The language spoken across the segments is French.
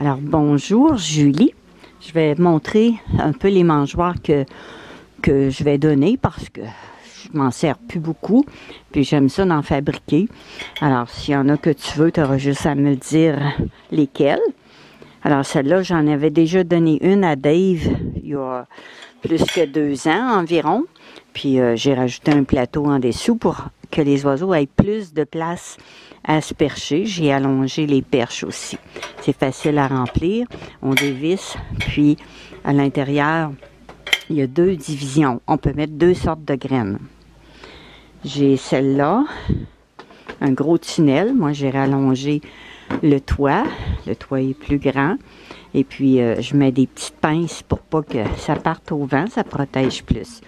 Alors, bonjour Julie. Je vais montrer un peu les mangeoires que je vais donner parce que je m'en sers plus beaucoup. Puis j'aime ça d'en fabriquer. Alors, s'il y en a que tu veux, tu auras juste à me le dire lesquelles. Alors, celle-là, j'en avais déjà donné une à Dave il y a plus que 2 ans environ. Puis j'ai rajouté un plateau en dessous pour que les oiseaux aient plus de place à se percher. J'ai allongé les perches aussi. C'est facile à remplir. On dévisse, puis à l'intérieur, il y a 2 divisions. On peut mettre 2 sortes de graines. J'ai celle-là, un gros tunnel. Moi, j'ai rallongé le toit. Le toit est plus grand. Et puis, je mets des petites pinces pour pas que ça parte au vent. Ça protège plus.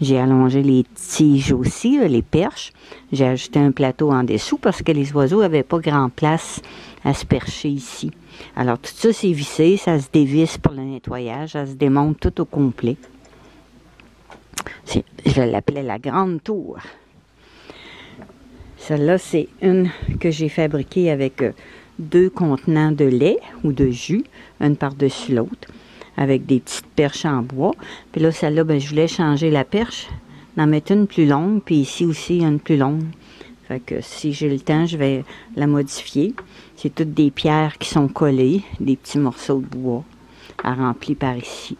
J'ai allongé les tiges aussi, les perches. J'ai ajouté un plateau en dessous parce que les oiseaux n'avaient pas grand place à se percher ici. Alors, tout ça, c'est vissé. Ça se dévisse pour le nettoyage. Ça se démonte tout au complet. Je l'appelais la grande tour. Celle-là, c'est une que j'ai fabriquée avec 2 contenants de lait ou de jus, une par-dessus l'autre, avec des petites perches en bois. Puis là, celle-là, ben, je voulais changer la perche, en mettre une plus longue, puis ici aussi, une plus longue. Fait que si j'ai le temps, je vais la modifier. C'est toutes des pierres qui sont collées, des petits morceaux de bois à remplir par ici.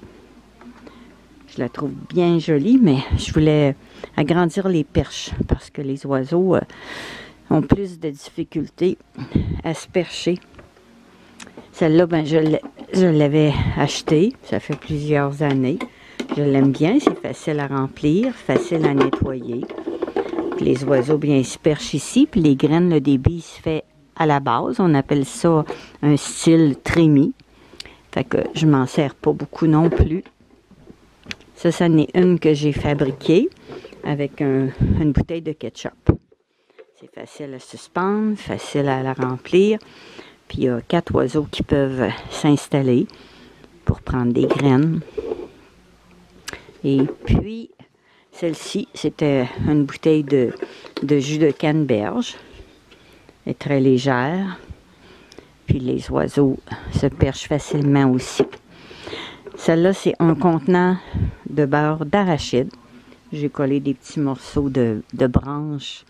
Je la trouve bien jolie, mais je voulais agrandir les perches parce que les oiseaux ont plus de difficultés à se percher. Celle-là, ben, je l'avais achetée, ça fait plusieurs années. Je l'aime bien, c'est facile à remplir, facile à nettoyer. Puis les oiseaux, bien, ils se perchent ici, puis les graines, le débit, il se fait à la base. On appelle ça un style trémie. Fait que je m'en sers pas beaucoup non plus. Ça, c'en est une que j'ai fabriquée avec une bouteille de ketchup. C'est facile à suspendre, facile à la remplir. Puis il y a 4 oiseaux qui peuvent s'installer pour prendre des graines. Et puis, celle-ci, c'était une bouteille de jus de canneberge. Elle est très légère. Puis les oiseaux se perchent facilement aussi. Celle-là, c'est un contenant de beurre d'arachide. J'ai collé des petits morceaux de branches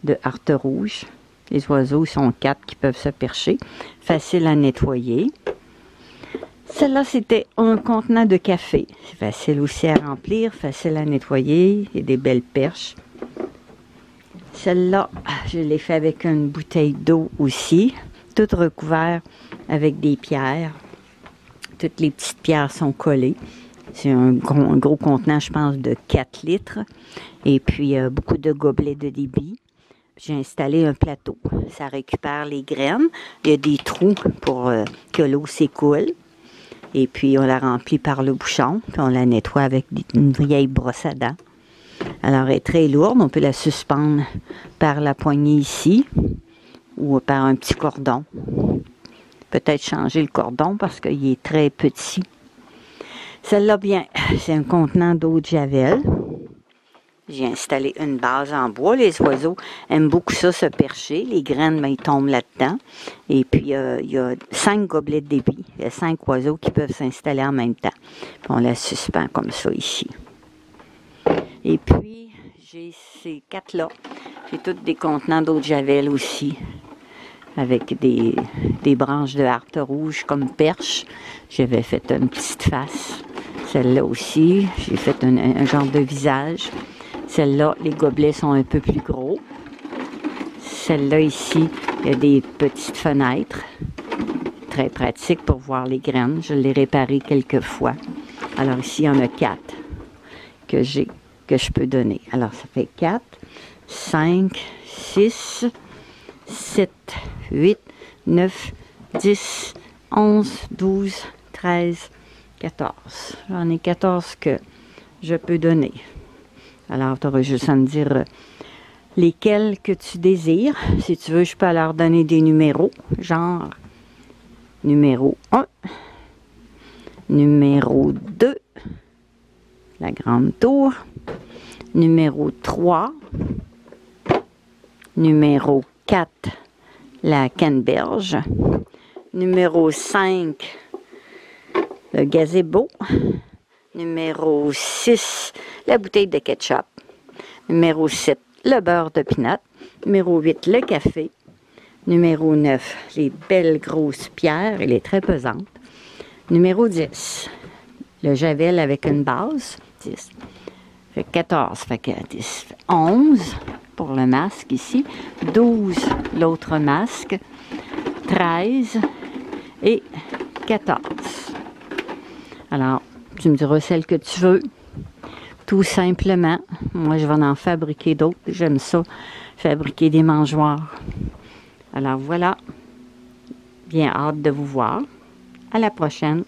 de harpe rouge. Les oiseaux, ils sont 4 qui peuvent se percher. Facile à nettoyer. Celle-là, c'était un contenant de café. C'est facile aussi à remplir, facile à nettoyer. Il y a des belles perches. Celle-là, je l'ai fait avec une bouteille d'eau aussi. Toute recouverte avec des pierres. Toutes les petites pierres sont collées. C'est un gros contenant, je pense, de 4 litres. Et puis, beaucoup de gobelets de débit. J'ai installé un plateau. Ça récupère les graines. Il y a des trous pour que l'eau s'écoule. Et puis, on la remplit par le bouchon. Puis, on la nettoie avec une vieille brosse à dents. Alors, elle est très lourde. On peut la suspendre par la poignée ici ou par un petit cordon. Peut-être changer le cordon parce qu'il est très petit. Celle-là, bien, c'est un contenant d'eau de javel. J'ai installé une base en bois. Les oiseaux aiment beaucoup ça, se percher. Les graines, ben, ils tombent là-dedans. Et puis, il y a 5 gobelets de débit. Il y a 5 oiseaux qui peuvent s'installer en même temps. Puis on la suspend comme ça ici. Et puis, j'ai ces 4-là. J'ai tous des contenants d'eau de javel aussi, avec des branches de harpe rouge comme perche. J'avais fait une petite face. Celle-là aussi, j'ai fait un genre de visage. Celle-là, les gobelets sont un peu plus gros. Celle-là ici, il y a des petites fenêtres. Très pratique pour voir les graines. Je l'ai réparé quelques fois. Alors ici, il y en a 4 que je peux donner. Alors, ça fait 4, 5, 6, 7, 8, 9, 10, 11, 12, 13, 14. J'en ai 14 que je peux donner. Alors, tu auras juste à me dire lesquels que tu désires. Si tu veux, je peux leur donner des numéros. Genre, numéro 1, numéro 2, la grande tour, numéro 3, numéro 4, la canneberge, Numéro 5, le gazebo. Numéro 6, la bouteille de ketchup. Numéro 7, le beurre de pinot. Numéro 8, le café. Numéro 9, les belles grosses pierres. Elle est très pesante. Numéro 10, le javel avec une base. 10. Fait 14, fait que 10, fait 11 pour le masque ici. 12, l'autre masque. 13 et 14. Alors, tu me diras celle que tu veux. Tout simplement. Moi, je vais en fabriquer d'autres. J'aime ça, fabriquer des mangeoires. Alors, voilà. Bien hâte de vous voir. À la prochaine.